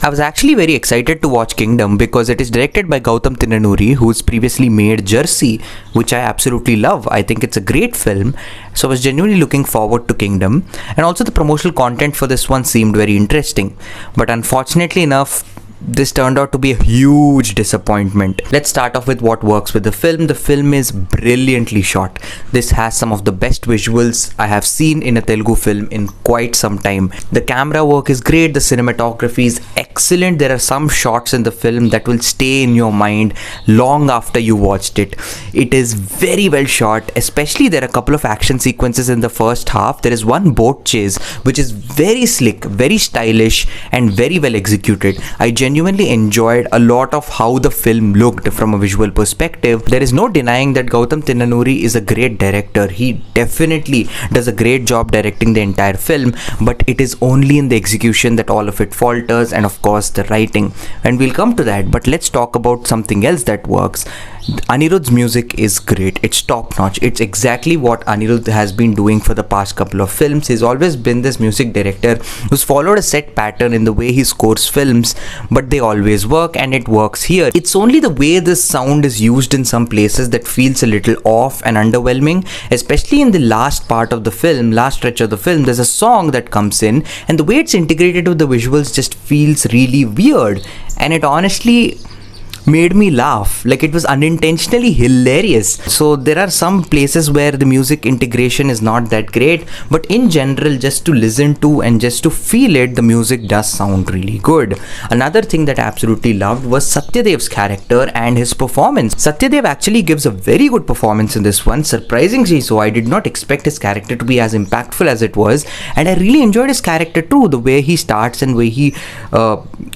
I was actually very excited to watch Kingdom because it is directed by Gowtham Tinnanuri, who's previously made Jersey, which I absolutely love. I think it's a great film. So I was genuinely looking forward to Kingdom. And also the promotional content for this one seemed very interesting. But unfortunately enough, this turned out to be a huge disappointment. Let's start off with what works with the film. The film is brilliantly shot. This has some of the best visuals I have seen in a Telugu film in quite some time. The camera work is great, the cinematography is excellent. There are some shots in the film that will stay in your mind long after you watched it. It is very well shot, especially there are a couple of action sequences in the first half. There is one boat chase which is very slick, very stylish and very well executed. I genuinely enjoyed a lot of how the film looked from a visual perspective. There is no denying that Gowtham Tinnanuri is a great director. He definitely does a great job directing the entire film, but it is only in the execution that all of it falters, and of course the writing, and we'll come to that. But let's talk about something else that works. Anirudh's music is great. It's top notch. It's exactly what Anirudh has been doing for the past couple of films. He's always been this music director who's followed a set pattern in the way he scores films, but they always work, and it works here. It's only the way this sound is used in some places that feels a little off and underwhelming, especially in the last part of the film, last stretch of the film. There's a song that comes in, and the way it's integrated with the visuals just feels really weird, and it honestly made me laugh. Like, it was unintentionally hilarious. So there are some places where the music integration is not that great, but in general, just to listen to and just to feel it, the music does sound really good. Another thing that I absolutely loved was Satyadev's character and his performance. Satyadev actually gives a very good performance in this one, surprisingly so. I did not expect his character to be as impactful as it was, and I really enjoyed his character too, the way he starts and way he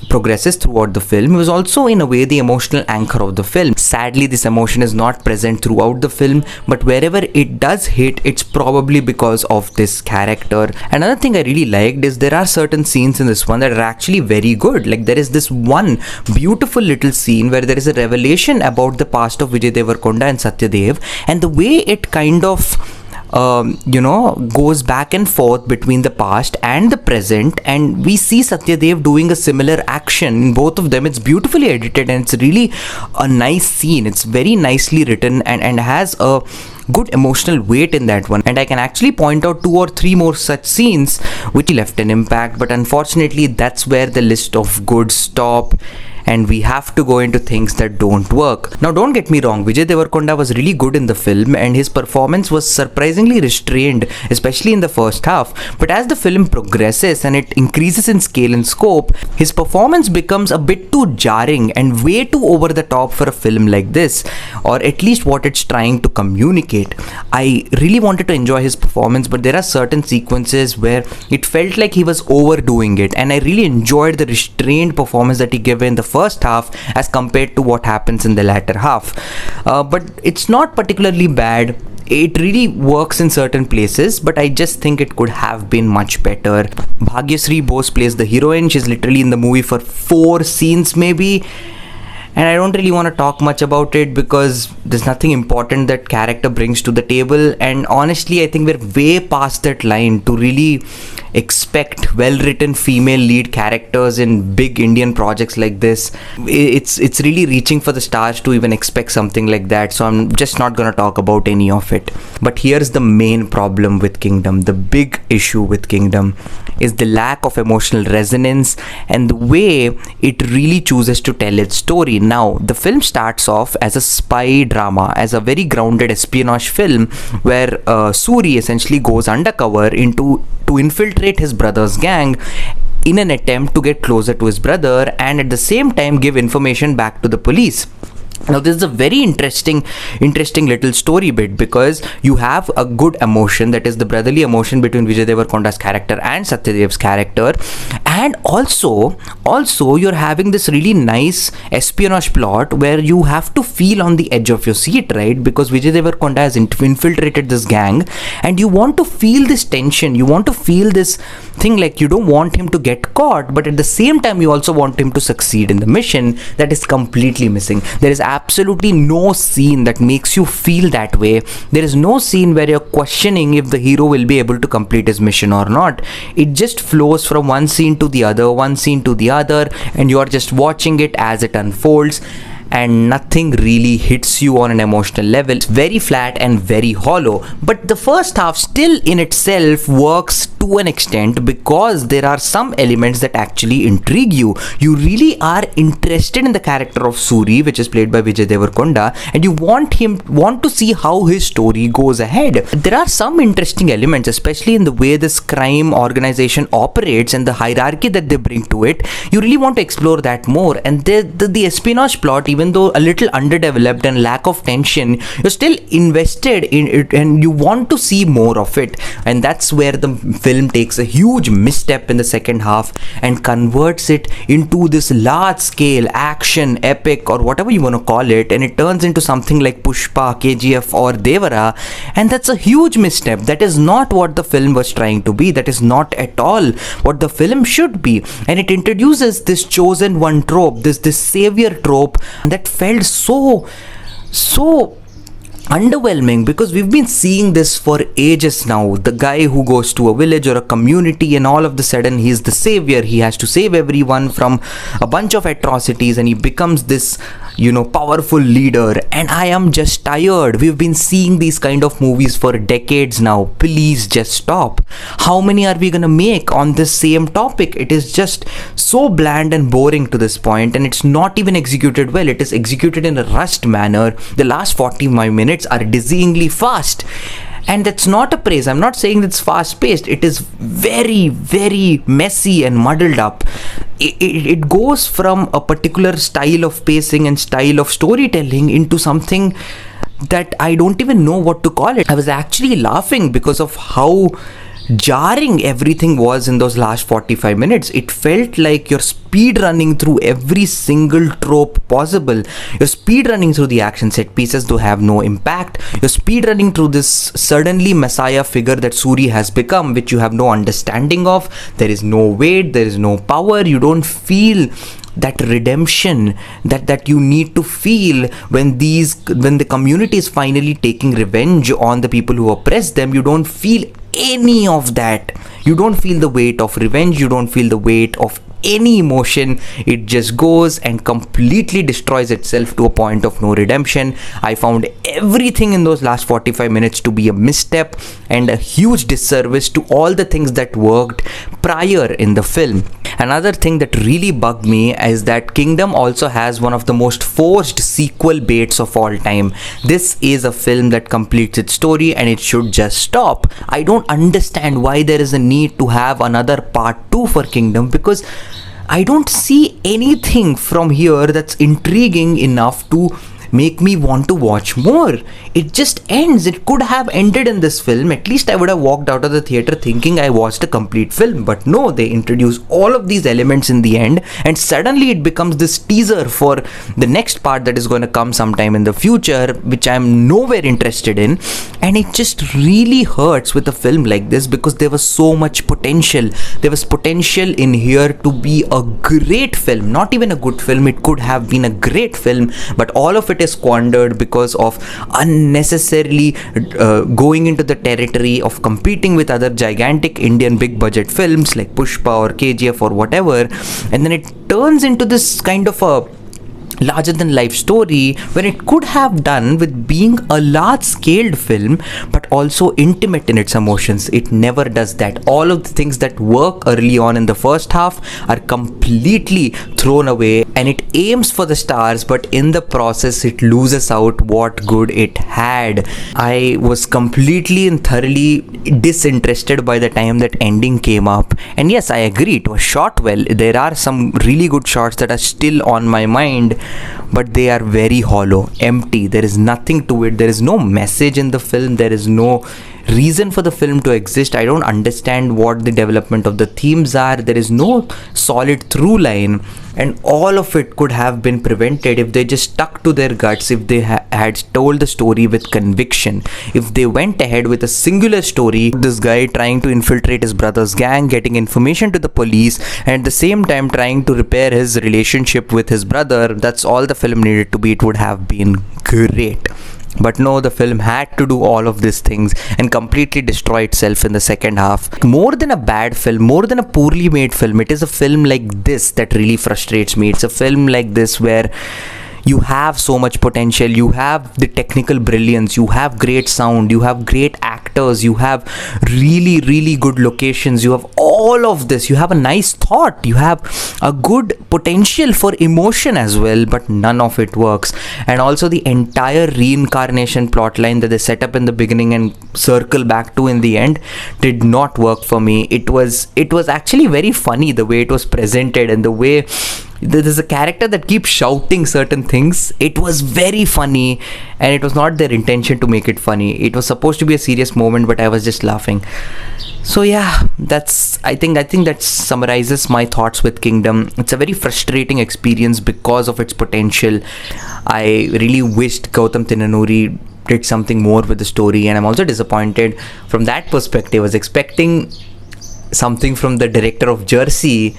progresses throughout the film. He was also in a way the emotional anchor of the film. Sadly, this emotion is not present throughout the film, but wherever it does hit, it's probably because of this character. Another thing I really liked is there are certain scenes in this one that are actually very good. Like, there is this one beautiful little scene where there is a revelation about the past of Vijay Devarakonda and Satyadev, and the way it kind of goes back and forth between the past and the present, and we see Satyadev doing a similar action in both of them. It's beautifully edited, and it's really a nice scene. It's very nicely written and has a good emotional weight in that one, and I can actually point out 2 or 3 more such scenes which left an impact. But unfortunately, that's where the list of goods stop, and we have to go into things that don't work. Now, don't get me wrong, Vijay Devarakonda was really good in the film, and his performance was surprisingly restrained, especially in the first half. But as the film progresses and it increases in scale and scope, his performance becomes a bit too jarring and way too over the top for a film like this, or at least what it's trying to communicate. I really wanted to enjoy his performance, but there are certain sequences where it felt like he was overdoing it, and I really enjoyed the restrained performance that he gave in the first half as compared to what happens in the latter half. But it's not particularly bad. It really works in certain places, but I just think it could have been much better. Bhagyashree Bose plays the heroine. She's literally in the movie for 4 scenes maybe, and I don't really want to talk much about it because there's nothing important that character brings to the table, and honestly I think we're way past that line to really expect well-written female lead characters in big Indian projects like this. It's really reaching for the stars to even expect something like that, so I'm just not gonna talk about any of it. But here's the main problem with Kingdom. The big issue with Kingdom is the lack of emotional resonance and the way it really chooses to tell its story. Now, the film starts off as a spy drama, as a very grounded espionage film where Suri essentially goes undercover to infiltrate his brother's gang in an attempt to get closer to his brother and at the same time give information back to the police. Now, this is a very interesting little story bit because you have a good emotion, that is the brotherly emotion between Vijay Devarakonda's character and Satyadev's character, and also you're having this really nice espionage plot where you have to feel on the edge of your seat, right? Because Vijay Devarakonda has infiltrated this gang, and you want to feel this tension, you want to feel this thing, like you don't want him to get caught, but at the same time you also want him to succeed in the mission. That is completely missing. There is absolutely no scene that makes you feel that way. There is no scene where you're questioning if the hero will be able to complete his mission or not. It just flows from one scene to the other, and you're just watching it as it unfolds, and nothing really hits you on an emotional level. It's very flat and very hollow. But the first half still in itself works to an extent, because there are some elements that actually intrigue you. You really are interested in the character of Suri, which is played by Vijay Devarakonda, and you want to see how his story goes ahead. There are some interesting elements, especially in the way this crime organization operates and the hierarchy that they bring to it. You really want to explore that more. And the espionage plot, even though a little underdeveloped and lack of tension, you're still invested in it and you want to see more of it. And that's where the film takes a huge misstep in the second half and converts it into this large scale action epic, or whatever you want to call it, and it turns into something like Pushpa, KGF or Devara. And that's a huge misstep. That is not what the film was trying to be. That is not at all what the film should be. And it introduces this chosen one trope, this savior trope, that felt so underwhelming, because we've been seeing this for ages now. The guy who goes to a village or a community and all of the sudden he's the savior. He has to save everyone from a bunch of atrocities, and he becomes this powerful leader. And I am just tired. We've been seeing these kind of movies for decades now. Please just stop. How many are we gonna make on this same topic? It is just so bland and boring to this point, and it's not even executed well. It is executed in a rushed manner. The last 45 minutes are dizzyingly fast. And that's not a praise. I'm not saying it's fast paced. It is very, very messy and muddled up. It goes from a particular style of pacing and style of storytelling into something that I don't even know what to call it. I was actually laughing because of how jarring everything was in those last 45 minutes. It felt like you're speed running through every single trope possible. You're speed running through the action set pieces to have no impact. You're speed running through this suddenly messiah figure that Suri has become, which you have no understanding of. There is no weight, there is no power. You don't feel that redemption that you need to feel when the community is finally taking revenge on the people who oppress them. You don't feel any of that. You don't feel the weight of revenge. You don't feel the weight of any emotion. It just goes and completely destroys itself to a point of no redemption. I found everything in those last 45 minutes to be a misstep and a huge disservice to all the things that worked prior in the film. Another thing that really bugged me is that Kingdom also has one of the most forced sequel baits of all time. This is a film that completes its story and it should just stop. I don't understand why there is a need to have another part 2 for Kingdom, because I don't see anything from here that's intriguing enough to make me want to watch more. It just ends. It could have ended in this film. At least I would have walked out of the theater thinking I watched a complete film. But no, they introduce all of these elements in the end, and suddenly it becomes this teaser for the next part that is going to come sometime in the future, which I'm nowhere interested in. And it just really hurts with a film like this, because there was so much potential. There was potential in here to be a great film, not even a good film. It could have been a great film, but all of it is squandered because of unnecessarily going into the territory of competing with other gigantic Indian big budget films like Pushpa or KGF or whatever, and then it turns into this kind of a larger than life story when it could have done with being a large scaled film but also intimate in its emotions. It never does that. All of the things that work early on in the first half are completely thrown away, and it aims for the stars, but in the process it loses out what good it had. I was completely and thoroughly disinterested by the time that ending came up. And yes, I agree, it was shot well. There are some really good shots that are still on my mind, but they are very hollow, empty. There is nothing to it. There is no message in the film. There is no no reason for the film to exist. I don't understand what the development of the themes are. There is no solid through line, and all of it could have been prevented if they just stuck to their guts, if they had told the story with conviction, if they went ahead with a singular story, this guy trying to infiltrate his brother's gang, getting information to the police, and at the same time trying to repair his relationship with his brother. That's all the film needed to be. It would have been great. But no, the film had to do all of these things and completely destroy itself in the second half. More than a bad film, more than a poorly made film, it is a film like this that really frustrates me. It's a film like this where you have so much potential, you have the technical brilliance, you have great sound, you have great actors, you have really, really good locations, you have all of this, you have a nice thought, you have a good potential for emotion as well, but none of it works. And also the entire reincarnation plotline that they set up in the beginning and circle back to in the end did not work for me. It was actually very funny the way it was presented, and the way there's a character that keeps shouting certain things. It was very funny, and it was not their intention to make it funny. It was supposed to be a serious moment, but I was just laughing. So yeah, I think that summarizes my thoughts with Kingdom. It's a very frustrating experience because of its potential. I really wished Gowtham Tinnanuri did something more with the story, and I'm also disappointed from that perspective. I was expecting something from the director of Jersey,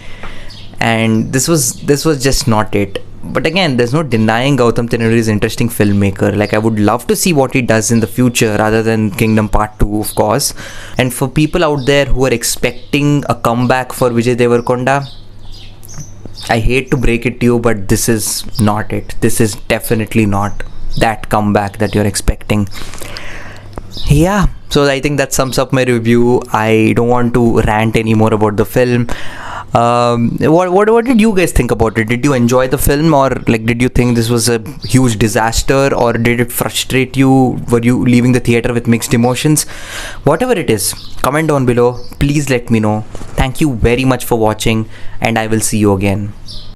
and this was just not it. But again, there's no denying Gowtham Tinnanuri is an interesting filmmaker. Like, I would love to see what he does in the future rather than Kingdom Part 2, of course. And for people out there who are expecting a comeback for Vijay Devarakonda, I hate to break it to you, but this is not it. This is definitely not that comeback that you're expecting. Yeah, so I think that sums up my review. I don't want to rant anymore about the film. What did you guys think about it? Did you enjoy the film, or like did you think this was a huge disaster, or did it frustrate you? Were you leaving the theater with mixed emotions? Whatever it is, comment down below. Please let me know. Thank you very much for watching, and I will see you again.